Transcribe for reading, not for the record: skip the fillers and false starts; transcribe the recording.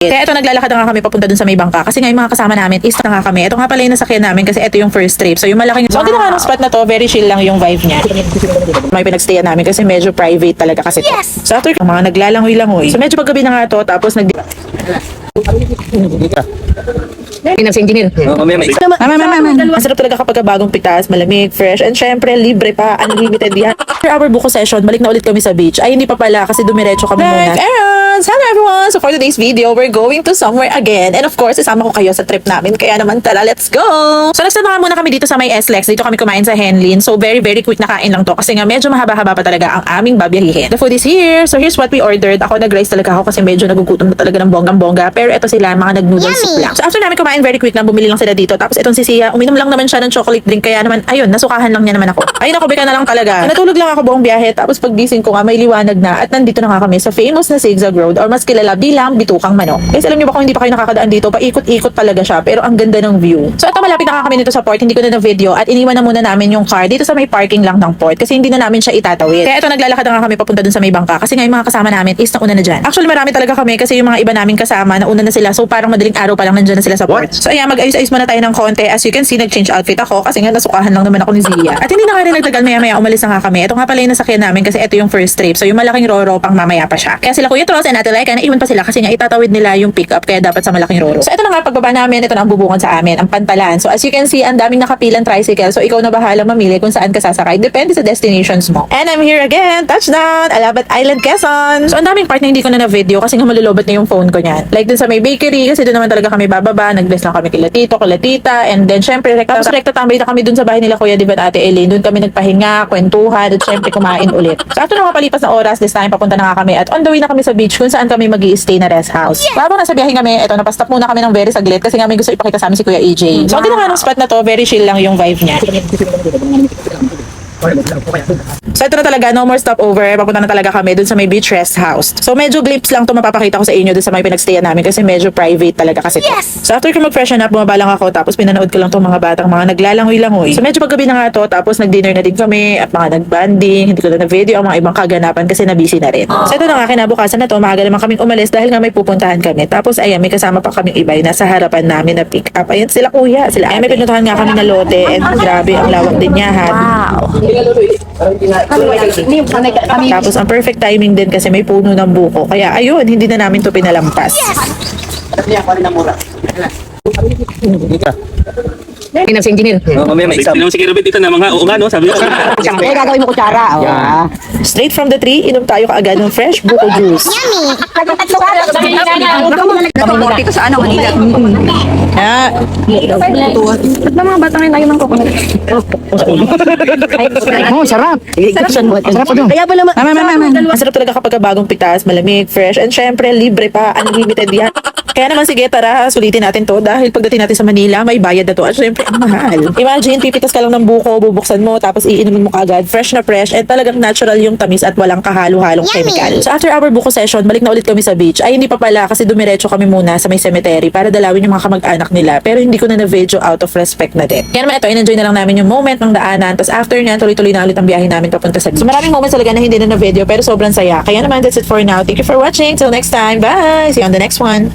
Kaya ito, naglalakad na nga kami papunta dun sa may bangka kasi nga yung mga kasama namin is na nga kami. Ito nga pala yung nasakyan namin kasi ito yung first trip. So yung malaking, so ang ginawa ng spot na to, very chill lang yung vibe niya. May pinagstayan namin kasi medyo private talaga kasi to. So after mga naglalangoy-langoy. So medyo paggabi na nga to, tapos Finance engineer. Ang sarap talaga kapag bagong pitas, malamig, fresh, and syempre libre pa, unlimited yan. After our buko session, balik na ulit kami sa beach. Ay, hindi pa pala kasi dumiretso kami muna. Hello everyone! So for today's video, we're going to somewhere again. And of course, isama ko kayo sa trip namin. Kaya naman tara, let's go! So nagsama muna kami dito sa may SLEX. Dito kami kumain sa Henlin. So very quick na kain lang to. Kasi nga medyo mahaba-haba pa talaga ang aming babiyahihin. The food is here. So here's what we ordered. Ako nag-rice talaga ako kasi medyo nagugutom na talaga ng bonggang-bongga. Pero ito sila, mga nag-noodle soup lang. So after namin kumain, very quick lang, bumili lang sila dito. Tapos itong si Sia, uminom lang naman siya ng chocolate drink. Kaya naman, ayun, nasukahan lang niya naman ako. Ayun ako, beka na lang talaga. Natulog lang ako buong biyahe. Tapos paggising ko nga, may liwanag na. At nandito na nga kami sa famous na Zigzag Road or mas kilala bilang Bitukang Manok. Guys, alam niyo ba kung hindi pa kayo nakakadaan dito, paikot-ikot talaga siya. Pero ang ganda ng view. So ito, malapit na nga kami nito sa port. Hindi ko na video at iniwan na muna namin yung car dito sa may parking lang ng port kasi hindi na namin siya itatawid. Kaya ito, naglalakad na nga kami papunta dun sa may bangka kasi nga yung mga kasama namin is nauna na dyan. Actually, marami talaga kami kasi yung mga iba namin kasama nauna na sila. So parang madaling araw pa lang nandyan na sila sa port. So ayan, mag-ayos-ayos muna tayo ng konti. As you can see, nag-change outfit ako kasi nga nasukahan lang naman ako ni Zia. At hindi na nga rin nagtagal, maya-maya umalis na nga kami. Ito nga pala yung nasakyan namin kasi ito yung first trip. So yung malaking Roro pang mamaya pa siya. Kaya sila Kuya Tross and Ate Laika, naiwan pa sila kasi nga itatawid nila yung pick-up kaya dapat sa malaking Roro. So ito na nga pagbaba namin, ito na ang bubungan sa amin, ang Pantalan. So as you can see, ang daming nakapilang tricycle. So ikaw na bahala mamili kung saan ka sasakay. Depende sa destinations mo. And I'm here again, touchdown, Alabat Island, Quezon. So ang daming part na hindi ko na na-video kasi nga malulobot na yung phone ko niyan. Like dun sa may bakery kasi doon naman talaga kami bababa. Nag-bless lang kami kila Tito, kila Tita, and then syempre tapos rekta tambay na kami dun sa bahay nila Kuya Div at Ate Elaine. Doon kami nagpahinga, kwentuhan, at syempre kumain ulit. So after na mapalipas na oras, this time papunta na nga kami at on the way na kami sa beach kung saan kami mag-i-stay na rest house. Habang nasa biyahe kami, eto napastop muna kami ng very saglit kasi nga may gusto ipakita sa amin si Kuya AJ. So ang ginawa ng spot na to, very chill lang yung vibe niya. So ito na talaga, no more stopover. Papunta na talaga kami dun sa may beach rest house. So medyo glimpse lang to mapapakita ko sa inyo dun sa may pinagstayan namin kasi medyo private talaga kasi to. So after ko mag-freshen up, bumaba lang ako tapos pinanood ko lang tong mga batang mga naglalangoy-langoy. So medyo paggabi na nga to tapos nag-dinner na din kami at mga nag-banding. Hindi ko na video ang mga ibang kaganapan kasi na-busy na rin. So ito na nga, kinabukasan na to, maaga naman kaming umalis dahil nga may pupuntahan kami. Tapos ayan, may kasama pa kaming iba yung nasa harapan namin na pick up. Ayan sila Kuya, sila. Ayan, may pinuntahan nga kami na lote and grabe, ang lawak din niya. Tapos ang perfect timing din kasi may puno ng buko. Kaya ayun, hindi na namin to pinalampas. Finance engineer. Mamaya may exam. Sige, Robert, ito na mga nga, no? Sabi ko. Eh, gagawin mo kutsara. Straight from the tree, inom tayo kaagad ng fresh buko juice. Dito sa ano, Manila. Ba't mga batang rin ayaw ng coconut? Oh, sarap. Sarap po doon. Kaya pala Ang sarap talaga kapag bagong pitas, malamig, fresh, and syempre libre pa, unlimited yan. Kaya naman sige, tara, sulitin natin to dahil pagdating natin sa Manila, may bayad na to at syempre ang mahal. Imagine, pipitas ka lang ng buko, bubuksan mo, tapos iinumin mo kaagad, fresh na fresh, and talagang natural yung tamis at walang kahalo-halong chemical. So after our buko session, balik na ulit kami sa beach. Ay, hindi pa pala kasi dumiretso kami muna sa may cemetery para dalawin yung mga kamag-anak nila. Pero hindi ko na na-video out of respect na din. Kaya naman ito, in-enjoy na lang namin yung moment ng daanan. Tapos after nyan, tuloy-tuloy na ulit ang biyahe namin papunta sa beach. So maraming moments talaga na hindi na na-video pero sobrang saya. Kaya naman, that's it for now. Thank you for watching. Till next time. Bye! See you on the next one.